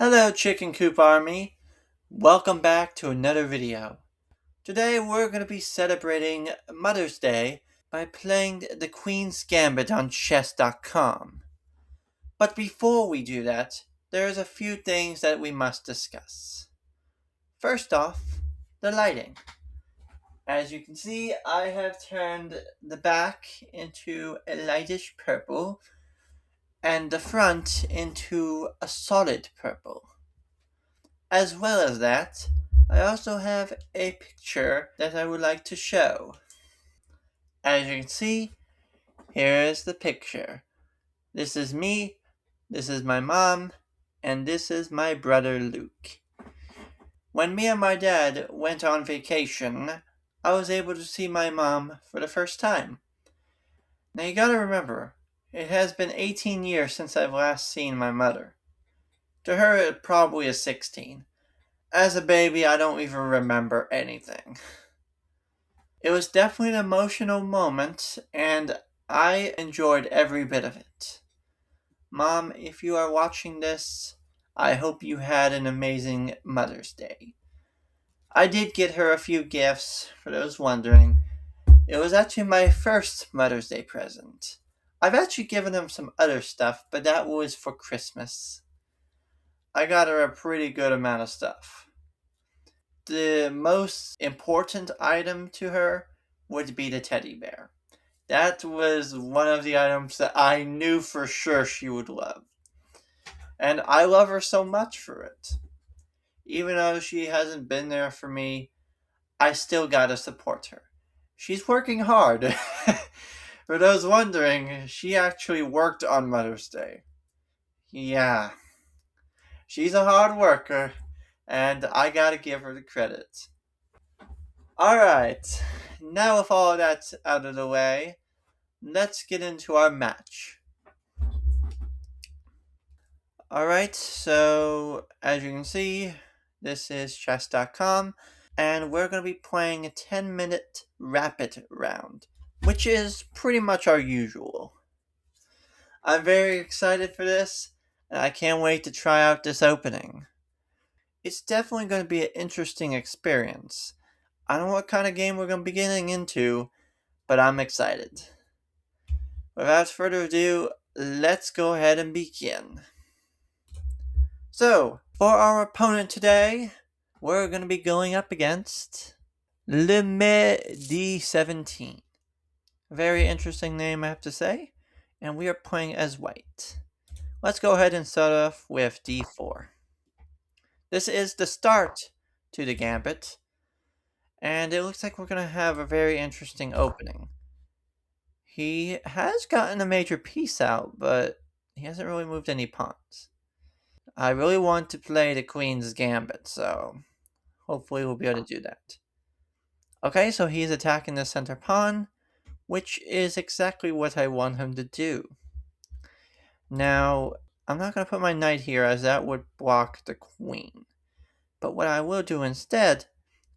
Hello Chicken Coop Army, welcome back to another video. Today we're going to be celebrating Mother's Day by playing the Queen's Gambit on chess.com. But before we do that, there's a few things that we must discuss. First off, the lighting. As you can see, I have turned the back into a lightish purple and the front into a solid purple. As well as that, I also have a picture that I would like to show. As you can see, here is the picture. This is me, this is my mom, and this is my brother Luke. When me and my dad went on vacation, I was able to see my mom for the first time. Now you gotta remember, it has been 18 years since I've last seen my mother. To her it probably is 16. As a baby, I don't even remember anything. It was definitely an emotional moment, and I enjoyed every bit of it. Mom, if you are watching this, I hope you had an amazing Mother's Day. I did get her a few gifts, for those wondering. It was actually my first Mother's Day present. I've actually given them some other stuff, but that was for Christmas. I got her a pretty good amount of stuff. The most important item to her would be the teddy bear. That was one of the items that I knew for sure she would love. And I love her so much for it. Even though she hasn't been there for me, I still gotta support her. She's working hard. For those wondering, she actually worked on Mother's Day. Yeah. She's a hard worker, and I gotta give her the credit. Alright, now with all that out of the way, let's get into our match. Alright, so as you can see, this is chess.com, and we're going to be playing a 10-minute rapid round, which is pretty much our usual. I'm very excited for this, and I can't wait to try out this opening. It's definitely going to be an interesting experience. I don't know what kind of game we're going to be getting into, but I'm excited. Without further ado, let's go ahead and begin. So, for our opponent today, we're going to be going up against D17. Very interesting name, I have to say. And we are playing as white. Let's go ahead and start off with D4. This is the start to the Gambit. And it looks like we're going to have a very interesting opening. He has gotten a major piece out, but he hasn't really moved any pawns. I really want to play the Queen's Gambit, so hopefully we'll be able to do that. Okay, so he's attacking the center pawn, which is exactly what I want him to do. Now, I'm not going to put my knight here as that would block the queen. But what I will do instead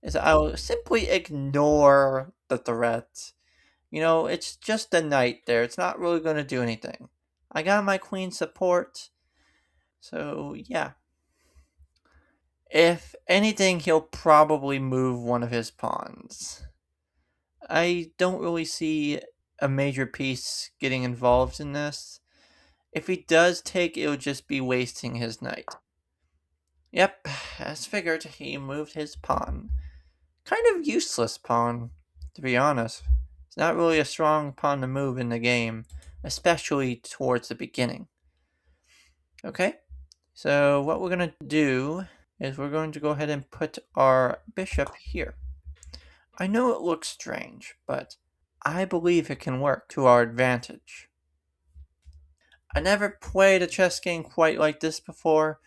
is I will simply ignore the threat. You know, it's just a knight there. It's not really going to do anything. I got my queen support. So, yeah. If anything, he'll probably move one of his pawns. I don't really see a major piece getting involved in this. If he does take, it'll just be wasting his knight. Yep, as figured, he moved his pawn. Kind of useless pawn, to be honest. It's not really a strong pawn to move in the game, especially towards the beginning. Okay, so what we're going to do is we're going to go ahead and put our bishop here. I know it looks strange, but I believe it can work to our advantage. I never played a chess game quite like this before,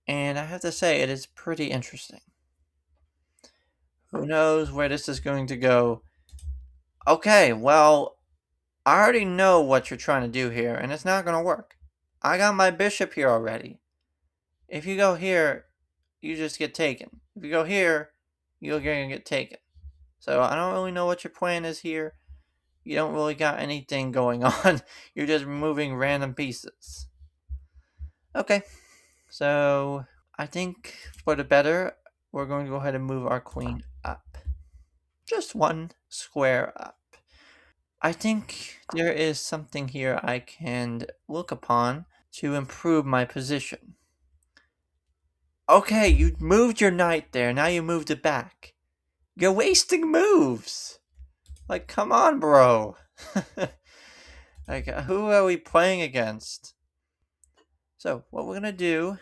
and I have to say it is pretty interesting. Who knows where this is going to go? Okay, well, I already know what you're trying to do here, and it's not going to work. I got my bishop here already. If you go here, you just get taken. If you go here, you're going to get taken. So I don't really know what your plan is here. You don't really got anything going on. You're just moving random pieces. Okay, so I think for the better, we're going to go ahead and move our queen up. Just one square up. I think there is something here I can look upon to improve my position. Okay, you moved your knight there, now you moved it back. You're wasting moves! Like, come on, bro! Like, who are we playing against? So, what we're gonna do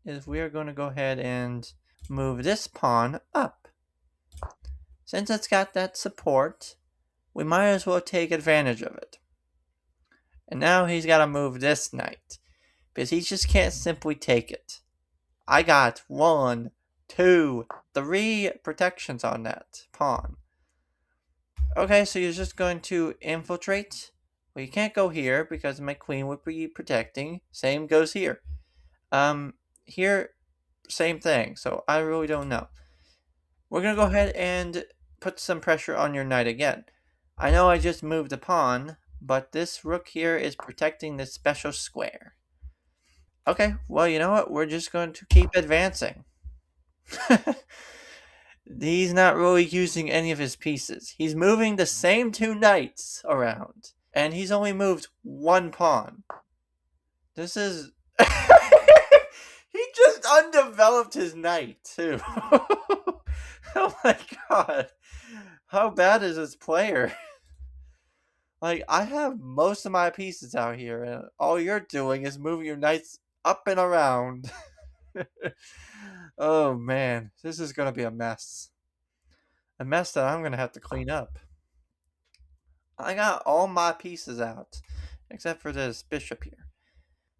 is we are gonna go ahead and move this pawn up. Since it's got that support, we might as well take advantage of it. And now he's gotta move this knight, because he just can't simply take it. I got 1, 2, 3 protections on that pawn. Okay, so you're just going to infiltrate. Well, you can't go here because my queen would be protecting. Same goes here. Here, same thing. So I really don't know. We're going to go ahead and put some pressure on your knight again. I know I just moved a pawn, but this rook here is protecting this special square. Okay, well, you know what? We're just going to keep advancing. He's not really using any of his pieces. He's moving the same 2 knights around. And he's only moved 1 pawn. This is... He just undeveloped his knight, too. Oh my god. How bad is this player? Like, I have most of my pieces out here, and all you're doing is moving your knights up and around. Oh man, this is gonna be a mess. A mess that I'm gonna have to clean up. I got all my pieces out, except for this bishop here.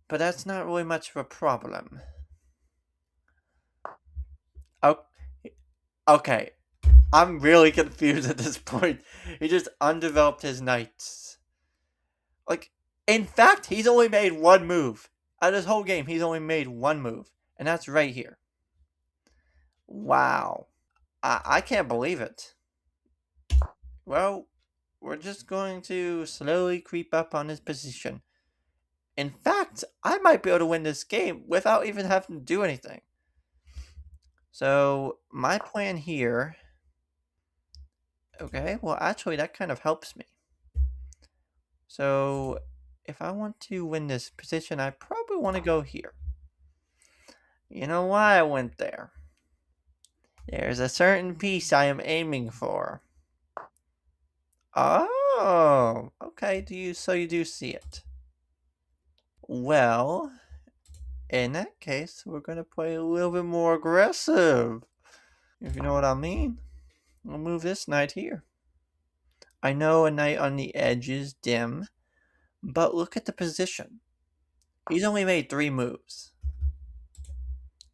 But that's not really much of a problem. Oh, okay. I'm really confused at this point. He just undeveloped his knights. Like, in fact, he's only made 1 move. Out of this whole game, he's only made 1 move. And that's right here. Wow. I can't believe it. Well, we're just going to slowly creep up on his position. In fact, I might be able to win this game without even having to do anything. So, my plan here... Okay, well actually that kind of helps me. So, if I want to win this position, I probably want to go here. You know why I went there? There's a certain piece I am aiming for. Oh, okay, so you do see it. Well, in that case, we're going to play a little bit more aggressive. If you know what I mean. We'll move this knight here. I know a knight on the edge is dim, but look at the position. He's only made 3 moves.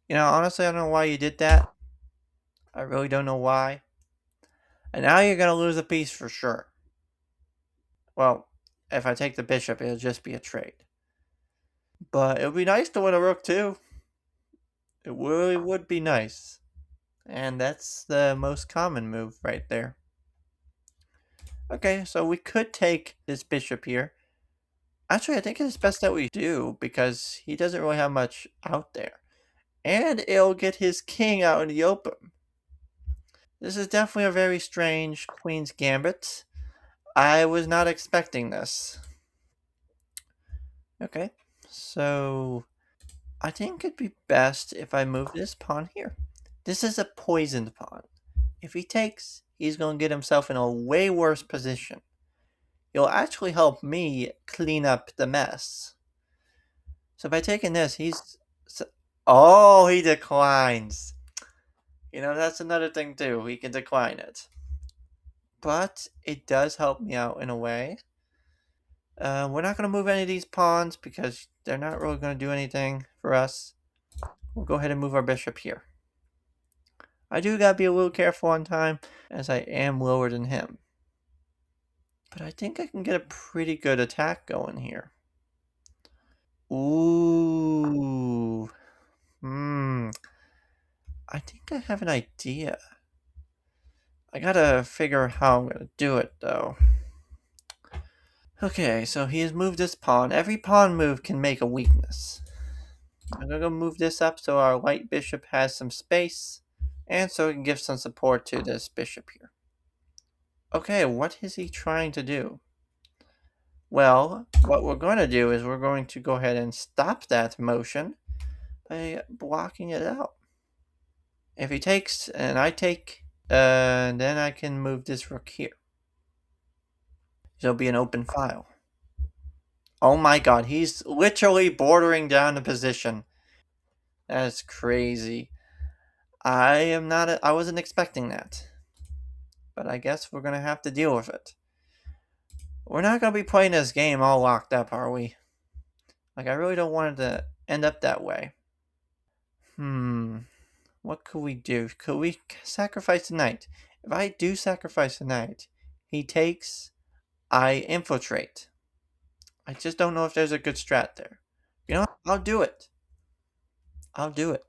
You know, honestly, I don't know why you did that. I really don't know why. And now you're going to lose a piece for sure. Well, if I take the bishop, it'll just be a trade. But it would be nice to win a rook too. It really would be nice. And that's the most common move right there. Okay, so we could take this bishop here. Actually, I think it's best that we do, because he doesn't really have much out there. And it'll get his king out in the open. This is definitely a very strange Queen's Gambit. I was not expecting this. Okay, so I think it'd be best if I move this pawn here. This is a poisoned pawn. If he takes, he's going to get himself in a way worse position. It'll actually help me clean up the mess. So by taking this, he's... Oh, he declines. You know, that's another thing too. He can decline it. But it does help me out in a way. We're not going to move any of these pawns because they're not really going to do anything for us. We'll go ahead and move our bishop here. I do gotta be a little careful on time, as I am lower than him. But I think I can get a pretty good attack going here. Ooh. I think I have an idea. I gotta figure out how I'm gonna do it, though. Okay, so he has moved this pawn. Every pawn move can make a weakness. I'm gonna go move this up so our white bishop has some space, and so we can give some support to this bishop here. Okay, what is he trying to do? Well, what we're going to do is we're going to go ahead and stop that motion by blocking it out. If he takes and I take, then I can move this rook here. It'll be an open file. Oh my god, he's literally bordering down the position. That's crazy. I wasn't expecting that. But I guess we're gonna have to deal with it. We're not gonna be playing this game all locked up, are we? Like, I really don't want it to end up that way. What could we do? Could we sacrifice the knight? If I do sacrifice the knight, he takes, I infiltrate. I just don't know if there's a good strat there. You know what? I'll do it. I'll do it.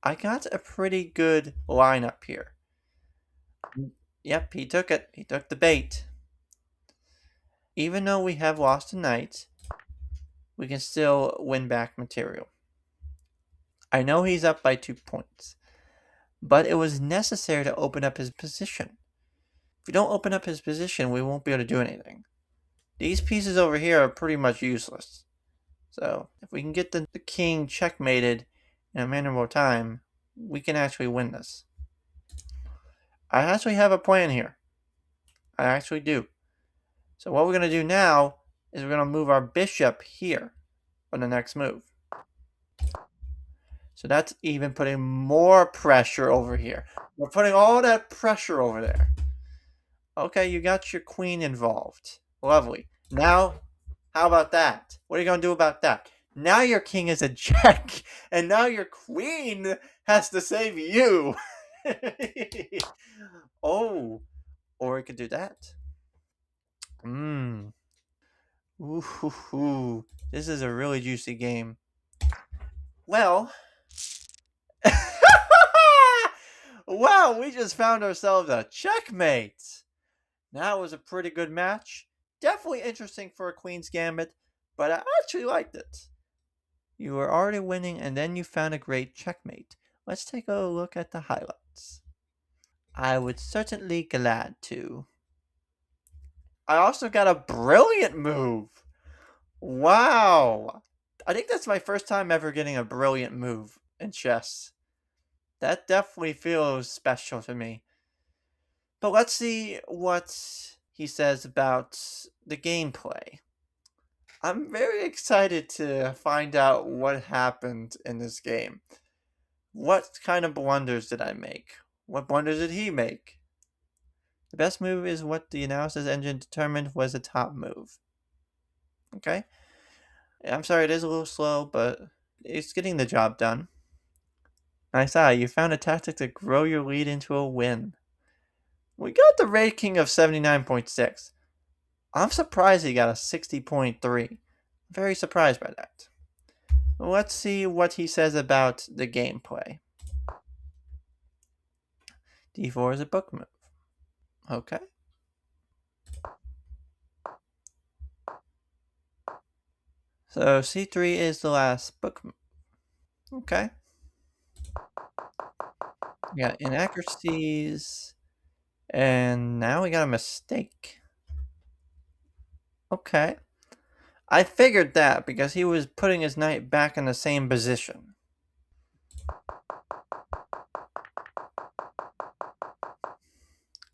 I got a pretty good lineup here. Yep, he took it. He took the bait. Even though we have lost a knight, we can still win back material. I know he's up by 2 points, but it was necessary to open up his position. If we don't open up his position, we won't be able to do anything. These pieces over here are pretty much useless. So, if we can get the king checkmated in a manageable time, we can actually win this. I actually have a plan here. I actually do. So what we're going to do now is we're going to move our bishop here on the next move. So that's even putting more pressure over here. We're putting all that pressure over there. Okay, you got your queen involved. Lovely. Now, how about that? What are you going to do about that? Now your king is a jack, and now your queen has to save you. Oh, or we could do that. Ooh, this is a really juicy game. Well, wow, we just found ourselves a checkmate. That was a pretty good match. Definitely interesting for a Queen's Gambit, but I actually liked it. You were already winning and then you found a great checkmate. Let's take a look at the highlights. I would certainly glad to. I also got a brilliant move. Wow. I think that's my first time ever getting a brilliant move in chess. That definitely feels special to me. But let's see what he says about the gameplay. I'm very excited to find out what happened in this game. What kind of blunders did I make? What blunders did he make? The best move is what the analysis engine determined was the top move. Okay? I'm sorry, it is a little slow, but it's getting the job done. Nice eye, you found a tactic to grow your lead into a win. We got the rating of 79.6. I'm surprised he got a 60.3. Very surprised by that. Let's see what he says about the gameplay. D4 is a book move. Okay. So C3 is the last book move. Okay. We got inaccuracies. And now we got a mistake. Okay. I figured that because he was putting his knight back in the same position.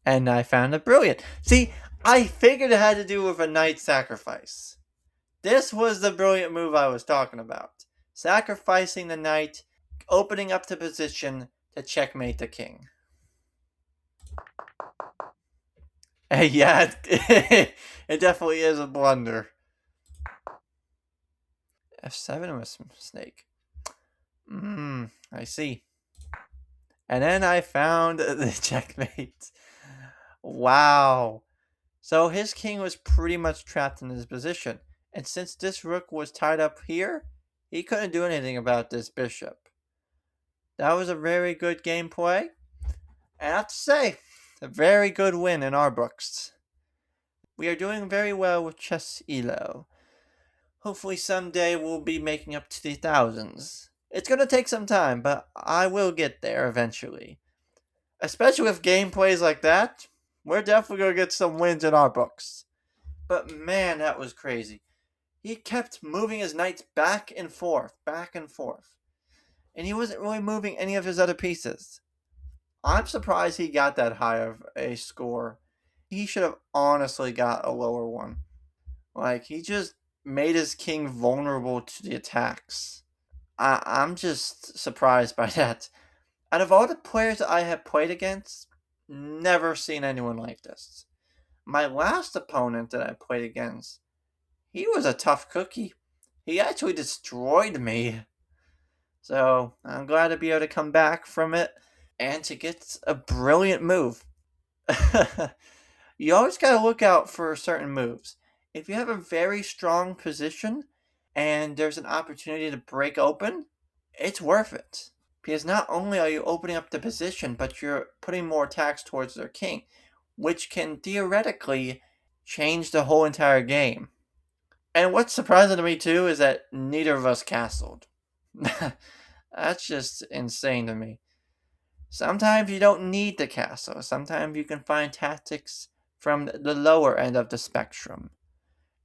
And I found it brilliant. See, I figured it had to do with a knight sacrifice. This was the brilliant move I was talking about. Sacrificing the knight, opening up the position to checkmate the king. Yeah, it definitely is a blunder. F7 was a mistake. I see. And then I found the checkmate. Wow. So his king was pretty much trapped in his position. And since this rook was tied up here, he couldn't do anything about this bishop. That was a very good gameplay. And I have to say, a very good win in our books. We are doing very well with Chess Elo. Hopefully someday we'll be making up to the thousands. It's gonna take some time, but I will get there eventually. Especially with gameplays like that, we're definitely gonna get some wins in our books. But man, that was crazy. He kept moving his knights back and forth, back and forth. And he wasn't really moving any of his other pieces. I'm surprised he got that high of a score. He should have honestly got a lower one. Like, he just made his king vulnerable to the attacks. I'm just surprised by that. Out of all the players I have played against, never seen anyone like this. My last opponent that I played against, he was a tough cookie. He actually destroyed me. So, I'm glad to be able to come back from it and to get a brilliant move. You always gotta look out for certain moves. If you have a very strong position and there's an opportunity to break open, it's worth it. Because not only are you opening up the position, but you're putting more attacks towards their king, which can theoretically change the whole entire game. And what's surprising to me too is that neither of us castled. That's just insane to me. Sometimes you don't need the castle. Sometimes you can find tactics from the lower end of the spectrum.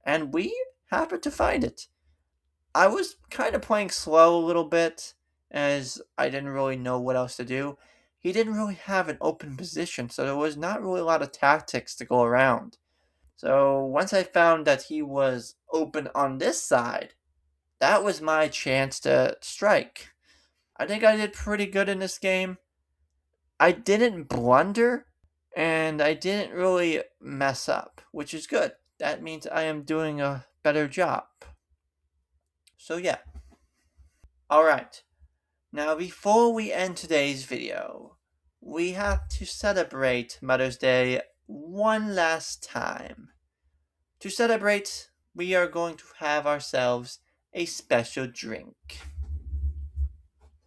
And we happened to find it. I was kind of playing slow a little bit, as I didn't really know what else to do. He didn't really have an open position, so there was not really a lot of tactics to go around. So once I found that he was open on this side, that was my chance to strike. I think I did pretty good in this game. I didn't blunder, and I didn't really mess up, which is good. That means I am doing a better job. So yeah. Alright, now before we end today's video, we have to celebrate Mother's Day one last time. To celebrate, we are going to have ourselves a special drink.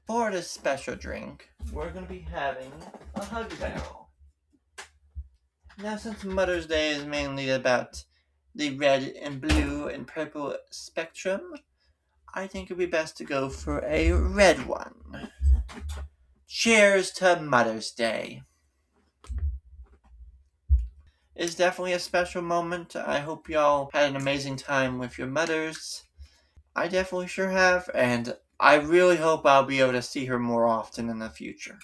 For this special drink, we're going to be having a hug barrel. Now, since Mother's Day is mainly about the red and blue and purple spectrum, I think it would be best to go for a red one. Cheers to Mother's Day. It's definitely a special moment. I hope y'all had an amazing time with your mothers. I definitely sure have, and I really hope I'll be able to see her more often in the future.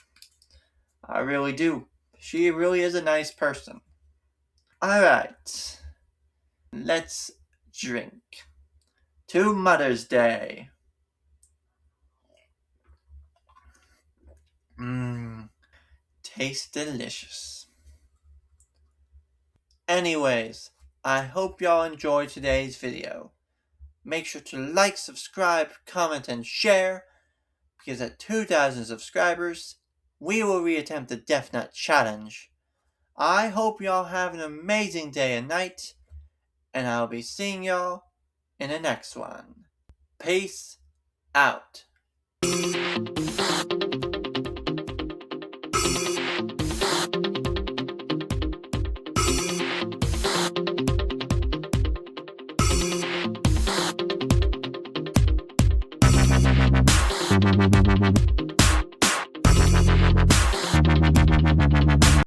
I really do. She really is a nice person. Alright. Let's drink. To Mother's Day. Tastes delicious. Anyways, I hope y'all enjoyed today's video. Make sure to like, subscribe, comment, and share, because at 2,000 subscribers, we will reattempt the Death Nut Challenge. I hope y'all have an amazing day and night, and I'll be seeing y'all in the next one. Peace out.